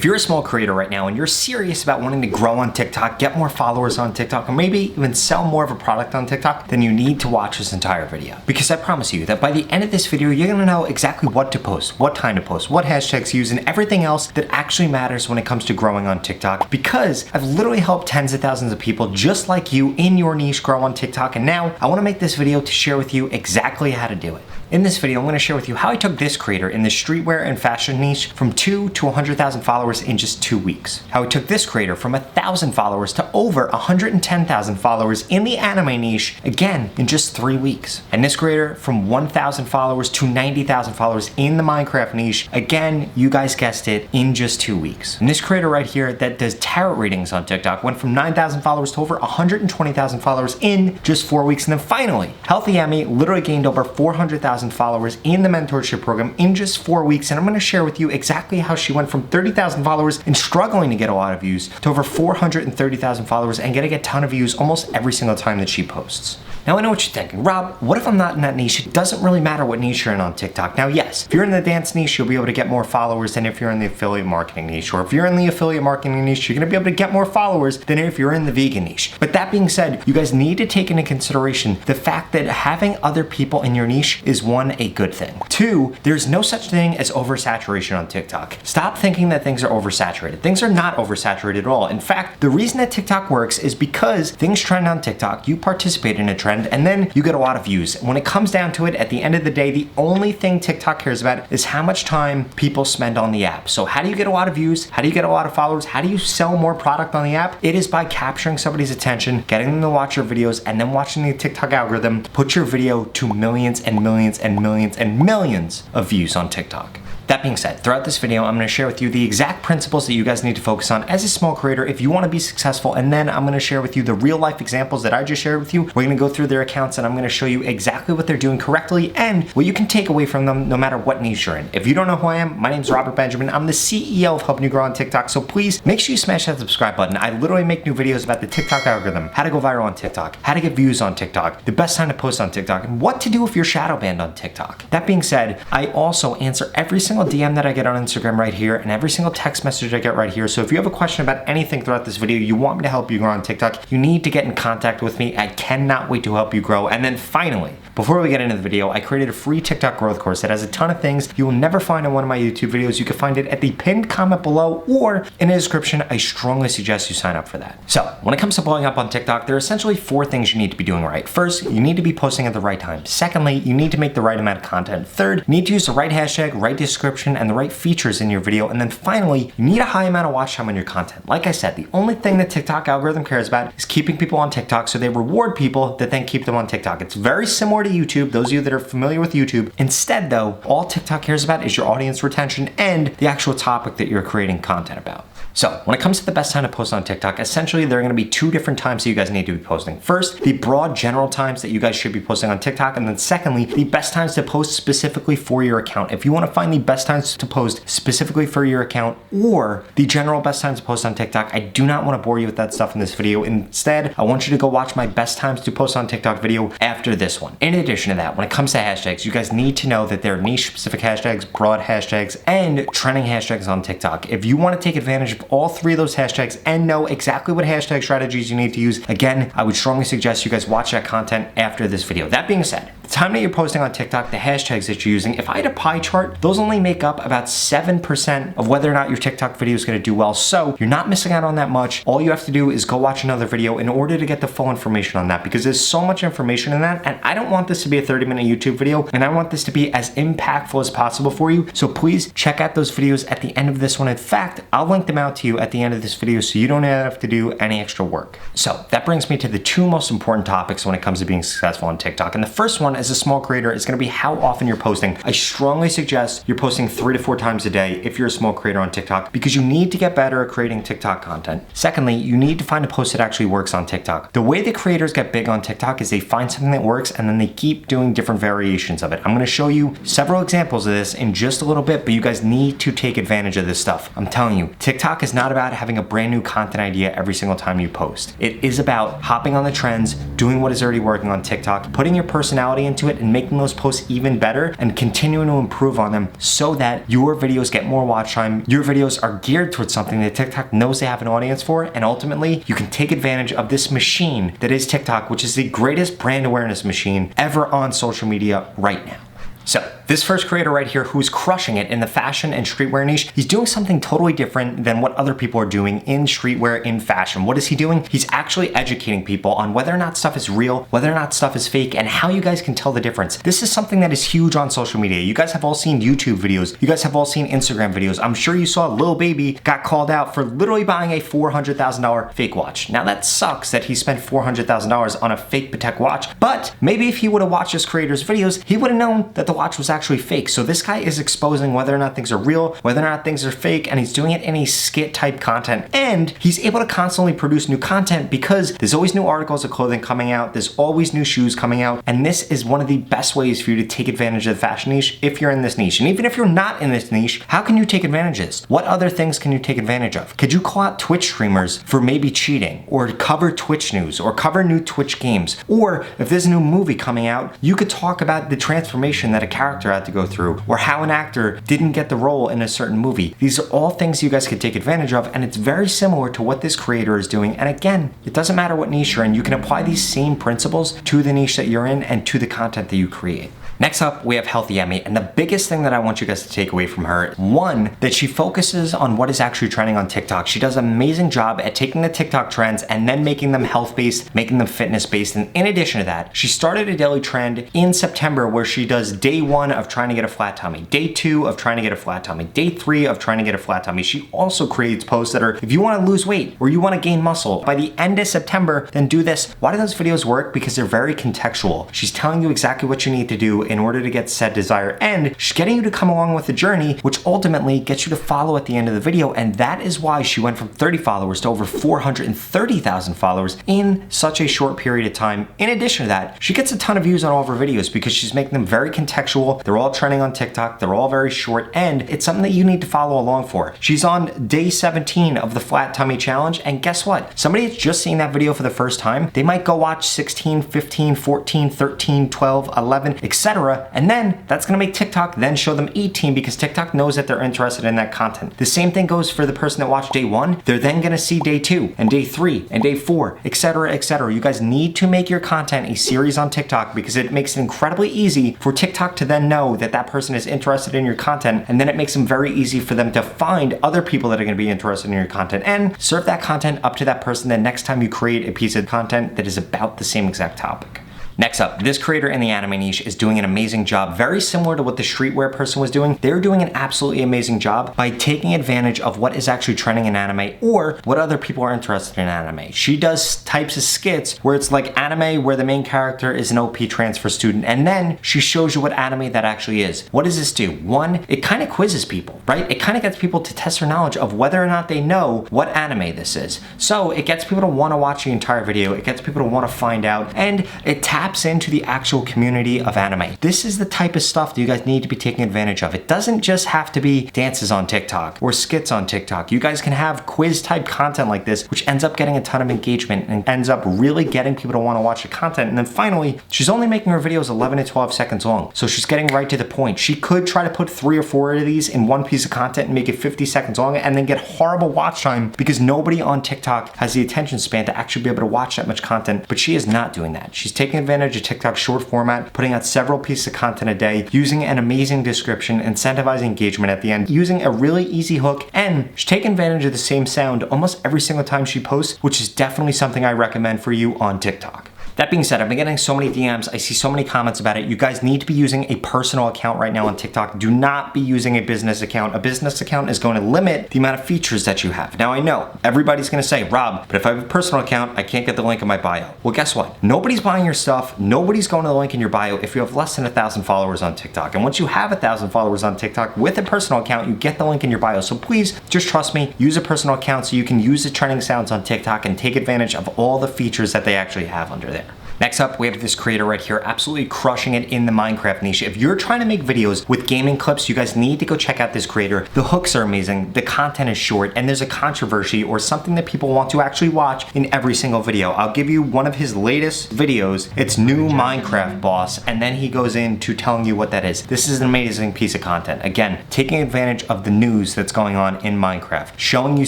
If you're a small creator right now and you're serious about wanting to grow on TikTok, get more followers on TikTok, or maybe even sell more of a product on TikTok, then you need to watch this entire video. Because I promise you that by the end of this video, you're gonna know exactly what to post, what time to post, what hashtags to use, and everything else that actually matters when it comes to growing on TikTok. Because I've literally helped tens of thousands of people just like you in your niche grow on TikTok, and now I wanna make this video to share with you exactly how to do it. In this video, I'm going to share with you how I took this creator in the streetwear and fashion niche from 2 to 100,000 followers in just 2 weeks. How I took this creator from 1,000 followers to over 110,000 followers in the anime niche, again, in just 3 weeks. And this creator from 1,000 followers to 90,000 followers in the Minecraft niche, again, you guys guessed it, in just 2 weeks. And this creator right here that does tarot readings on TikTok went from 9,000 followers to over 120,000 followers in just 4 weeks. And then finally, Healthy Emmy literally gained over 400,000 followers in the mentorship program in just 4 weeks, and I'm going to share with you exactly how she went from 30,000 followers and struggling to get a lot of views to over 430,000 followers and getting a ton of views almost every single time that she posts. Now I know what you're thinking, Rob, what if I'm not in that niche? It doesn't really matter what niche you're in on TikTok. Now yes, if you're in the dance niche, you'll be able to get more followers than if you're in the affiliate marketing niche, or if you're in the affiliate marketing niche, you're going to be able to get more followers than if you're in the vegan niche. But that being said, you guys need to take into consideration the fact that having other people in your niche is one, a good thing. Two, there's no such thing as oversaturation on TikTok. Stop thinking that things are oversaturated. Things are not oversaturated at all. In fact, the reason that TikTok works is because things trend on TikTok, you participate in a trend, and then you get a lot of views. When it comes down to it, at the end of the day, the only thing TikTok cares about is how much time people spend on the app. So how do you get a lot of views? How do you get a lot of followers? How do you sell more product on the app? It is by capturing somebody's attention, getting them to watch your videos, and then watching the TikTok algorithm put your video to millions and millions and millions and millions of views on TikTok. That being said, throughout this video, I'm going to share with you the exact principles that you guys need to focus on as a small creator if you want to be successful, and then I'm going to share with you the real life examples that I just shared with you. We're going to go through their accounts and I'm going to show you exactly what they're doing correctly and what you can take away from them no matter what niche you're in. If you don't know who I am, my name is Robert Benjamin. I'm the CEO of Helping You Grow on TikTok, so please make sure you smash that subscribe button. I literally make new videos about the TikTok algorithm, how to go viral on TikTok, how to get views on TikTok, the best time to post on TikTok, and what to do if you're shadow banned on TikTok. That being said, I also answer every single DM that I get on Instagram right here and every single text message I get right here. So if you have a question about anything throughout this video, you want me to help you grow on TikTok, you need to get in contact with me. I cannot wait to help you grow. And then finally, before we get into the video, I created a free TikTok growth course that has a ton of things you will never find in one of my YouTube videos. You can find it at the pinned comment below or in the description. I strongly suggest you sign up for that. So when it comes to blowing up on TikTok, there are essentially 4 things you need to be doing right. First, you need to be posting at the right time. Secondly, you need to make the right amount of content. Third, you need to use the right hashtag, right description, and the right features in your video. And then finally, you need a high amount of watch time on your content. Like I said, the only thing that TikTok algorithm cares about is keeping people on TikTok, so they reward people that then keep them on TikTok. It's very similar to YouTube, those of you that are familiar with YouTube. Instead though, all TikTok cares about is your audience retention and the actual topic that you're creating content about. So when it comes to the best time to post on TikTok, essentially there are going to be 2 different times that you guys need to be posting. First, the broad general times that you guys should be posting on TikTok, and then secondly, the best times to post specifically for your account. If you want to find the best times to post specifically for your account or the general best times to post on TikTok, I do not want to bore you with that stuff in this video. Instead, I want you to go watch my best times to post on TikTok video after this one. In addition to that, when it comes to hashtags, you guys need to know that there are niche specific hashtags, broad hashtags, and trending hashtags on TikTok. If you want to take advantage of all 3 of those hashtags and know exactly what hashtag strategies you need to use, again, I would strongly suggest you guys watch that content after this video. That being said, the time that you're posting on TikTok, the hashtags that you're using, if I had a pie chart, those only make up about 7% of whether or not your TikTok video is going to do well. So you're not missing out on that much. All you have to do is go watch another video in order to get the full information on that, because there's so much information in that, and I don't want this to be a 30-minute YouTube video, and I want this to be as impactful as possible for you. So please check out those videos at the end of this one. In fact, I'll link them out to you at the end of this video so you don't have to do any extra work. So that brings me to the 2 most important topics when it comes to being successful on TikTok. And the first one, as a small creator, is going to be how often you're posting. I strongly suggest you're posting 3 to 4 times a day if you're a small creator on TikTok, because you need to get better at creating TikTok content. Secondly, you need to find a post that actually works on TikTok. The way that creators get big on TikTok is they find something that works and then they keep doing different variations of it. I'm going to show you several examples of this in just a little bit, but you guys need to take advantage of this stuff. I'm telling you, TikTok is not about having a brand new content idea every single time you post. It is about hopping on the trends, doing what is already working on TikTok, putting your personality into it and making those posts even better and continuing to improve on them so that your videos get more watch time. Your videos are geared towards something that TikTok knows they have an audience for, and ultimately you can take advantage of this machine that is TikTok, which is the greatest brand awareness machine ever on social media right now. So this first creator right here who's crushing it in the fashion and streetwear niche, he's doing something totally different than what other people are doing in streetwear, in fashion. What is he doing? He's actually educating people on whether or not stuff is real, whether or not stuff is fake, and how you guys can tell the difference. This is something that is huge on social media. You guys have all seen YouTube videos. You guys have all seen Instagram videos. I'm sure you saw Lil Baby got called out for literally buying a $400,000 fake watch. Now that sucks that he spent $400,000 on a fake Patek watch, but maybe if he would have watched this creator's videos, he would have known that the watch was actually fake. So this guy is exposing whether or not things are real, whether or not things are fake, and he's doing it in a skit type content. And he's able to constantly produce new content because there's always new articles of clothing coming out, there's always new shoes coming out, and this is one of the best ways for you to take advantage of the fashion niche if you're in this niche. And even if you're not in this niche, how can you take advantage of this? What other things can you take advantage of? Could you call out Twitch streamers for maybe cheating, or cover Twitch news, or cover new Twitch games? Or if there's a new movie coming out, you could talk about the transformation that a character had to go through, or how an actor didn't get the role in a certain movie. These are all things you guys could take advantage of, and it's very similar to what this creator is doing. And again, it doesn't matter what niche you're in, you can apply these same principles to the niche that you're in and to the content that you create. Next up, we have Healthy Emmy, and the biggest thing that I want you guys to take away from her, one, that she focuses on what is actually trending on TikTok. She does an amazing job at taking the TikTok trends and then making them health-based, making them fitness-based, and in addition to that, she started a daily trend in September where she does day 1 of trying to get a flat tummy, day 2 of trying to get a flat tummy, day 3 of trying to get a flat tummy. She also creates posts that are, if you want to lose weight or you want to gain muscle, by the end of September, then do this. Why do those videos work? Because they're very contextual. She's telling you exactly what you need to do in order to get said desire, and she's getting you to come along with the journey, which ultimately gets you to follow at the end of the video. And that is why she went from 30 followers to over 430,000 followers in such a short period of time. In addition to that, she gets a ton of views on all of her videos because she's making them very contextual. They're all trending on TikTok, they're all very short, and it's something that you need to follow along for. She's on day 17 of the flat tummy challenge, and guess what? Somebody that's just seen that video for the first time, they might go watch 16, 15, 14, 13, 12, 11, etc. And then that's gonna make TikTok then show them 18 because TikTok knows that they're interested in that content. The same thing goes for the person that watched day 1. They're then gonna see day 2 and day 3 and day 4, etc., etc. You guys need to make your content a series on TikTok because it makes it incredibly easy for TikTok to then know that that person is interested in your content, and then it makes them very easy for them to find other people that are gonna be interested in your content and serve that content up to that person the next time you create a piece of content that is about the same exact topic. Next up, this creator in the anime niche is doing an amazing job, very similar to what the streetwear person was doing. They're doing an absolutely amazing job by taking advantage of what is actually trending in anime or what other people are interested in anime. She does types of skits where it's like anime where the main character is an OP transfer student, and then she shows you what anime that actually is. What does this do? One, it kind of quizzes people, right? It kind of gets people to test their knowledge of whether or not they know what anime this is. So it gets people to want to watch the entire video, it gets people to want to find out, and it taps into the actual community of anime. This is the type of stuff that you guys need to be taking advantage of. It doesn't just have to be dances on TikTok or skits on TikTok. You guys can have quiz type content like this, which ends up getting a ton of engagement and ends up really getting people to want to watch the content. And then finally, she's only making her videos 11 to 12 seconds long. So she's getting right to the point. She could try to put 3 or 4 of these in one piece of content and make it 50 seconds long and then get horrible watch time because nobody on TikTok has the attention span to actually be able to watch that much content. But she is not doing that. She's taking advantage of TikTok short format, putting out several pieces of content a day, using an amazing description, incentivizing engagement at the end, using a really easy hook, and she's taking advantage of the same sound almost every single time she posts, which is definitely something I recommend for you on TikTok. That being said, I've been getting so many DMs, I see so many comments about it. You guys need to be using a personal account right now on TikTok. Do not be using a business account. A business account is going to limit the amount of features that you have. Now I know, everybody's gonna say, Rob, but if I have a personal account, I can't get the link in my bio. Well, guess what? Nobody's buying your stuff, nobody's going to the link in your bio if you have less than 1,000 followers on TikTok. And once you have 1,000 followers on TikTok with a personal account, you get the link in your bio. So please, just trust me, use a personal account so you can use the trending sounds on TikTok and take advantage of all the features that they actually have under there. Next up, we have this creator right here, absolutely crushing it in the Minecraft niche. If you're trying to make videos with gaming clips, you guys need to go check out this creator. The hooks are amazing, the content is short, and there's a controversy or something that people want to actually watch in every single video. I'll give you one of his latest videos. It's new Minecraft boss, and then he goes into telling you what that is. This is an amazing piece of content. Again, taking advantage of the news that's going on in Minecraft, showing you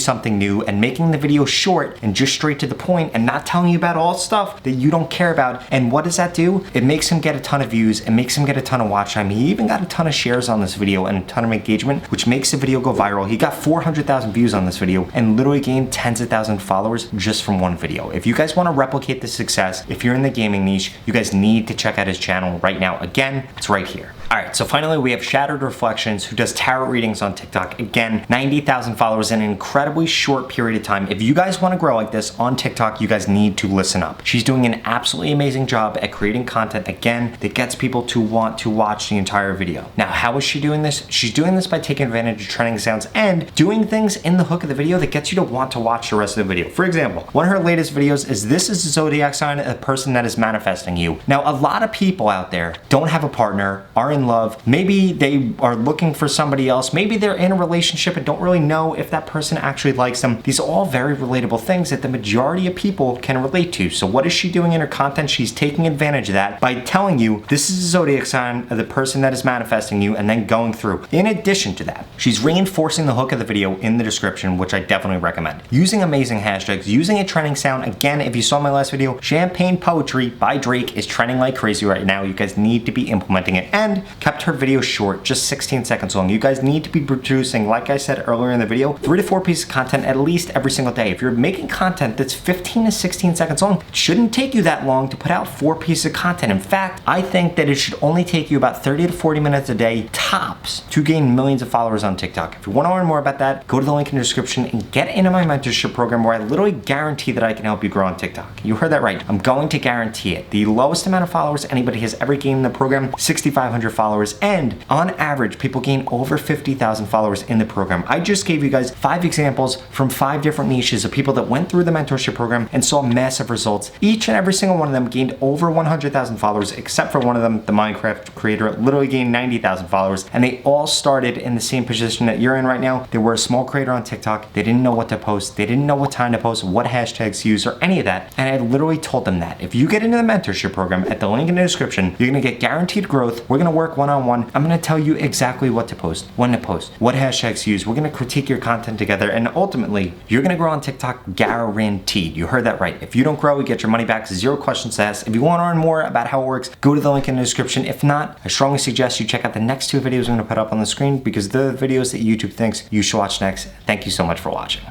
something new and making the video short and just straight to the point and not telling you about all stuff that you don't care about. And what does that do? It makes him get a ton of views, it makes him get a ton of watch time. He even got a ton of shares on this video and a ton of engagement, which makes the video go viral. He got 400,000 views on this video and literally gained tens of thousands of followers just from one video. If you guys want to replicate this success, if you're in the gaming niche, you guys need to check out his channel right now. Again, it's right here. All right, so finally we have Shattered Reflections, who does tarot readings on TikTok. Again, 90,000 followers in an incredibly short period of time. If you guys want to grow like this on TikTok, you guys need to listen up. She's doing an absolutely amazing job at creating content, again, that gets people to want to watch the entire video. Now, how is she doing this? She's doing this by taking advantage of trending sounds and doing things in the hook of the video that gets you to want to watch the rest of the video. For example, one of her latest videos is "This is a zodiac sign, a person that is manifesting you." Now, a lot of people out there don't have a partner, are in love, maybe they are looking for somebody else, maybe they're in a relationship and don't really know if that person actually likes them. These are all very relatable things that the majority of people can relate to. So what is she doing in her content? She's taking advantage of that by telling you this is a zodiac sign of the person that is manifesting you and then going through. In addition to that, she's reinforcing the hook of the video in the description, which I definitely recommend. Using amazing hashtags, using a trending sound. Again, if you saw my last video, Champagne Poetry by Drake is trending like crazy right now. You guys need to be implementing it, and kept her video short, just 16 seconds long. You guys need to be producing, like I said earlier in the video, 3 to 4 pieces of content at least every single day. If you're making content that's 15 to 16 seconds long, it shouldn't take you that long to put out 4 pieces of content. In fact, I think that it should only take you about 30 to 40 minutes a day tops to gain millions of followers on TikTok. If you want to learn more about that, go to the link in the description and get into my mentorship program, where I literally guarantee that I can help you grow on TikTok. You heard that right. I'm going to guarantee it. The lowest amount of followers anybody has ever gained in the program, 6,500 followers, and on average, people gain over 50,000 followers in the program. I just gave you guys 5 examples from 5 different niches of people that went through the mentorship program and saw massive results. Each and every single one of them gained over 100,000 followers, except for one of them, the Minecraft creator, literally gained 90,000 followers, and they all started in the same position that you're in right now. They were a small creator on TikTok. They didn't know what to post. They didn't know what time to post, what hashtags to use, or any of that. And I literally told them that if you get into the mentorship program at the link in the description, you're gonna get guaranteed growth. We're gonna work one-on-one. I'm gonna tell you exactly what to post, when to post, what hashtags to use. We're gonna critique your content together, and ultimately, you're gonna grow on TikTok guaranteed. You heard that right. If you don't grow, you get your money back, 0 questions to ask. If you wanna learn more about how it works, go to the link in the description. If not, I strongly suggest you check out the next 2 videos I'm gonna put up on the screen, because they're the videos that YouTube thinks you should watch next. Thank you so much for watching.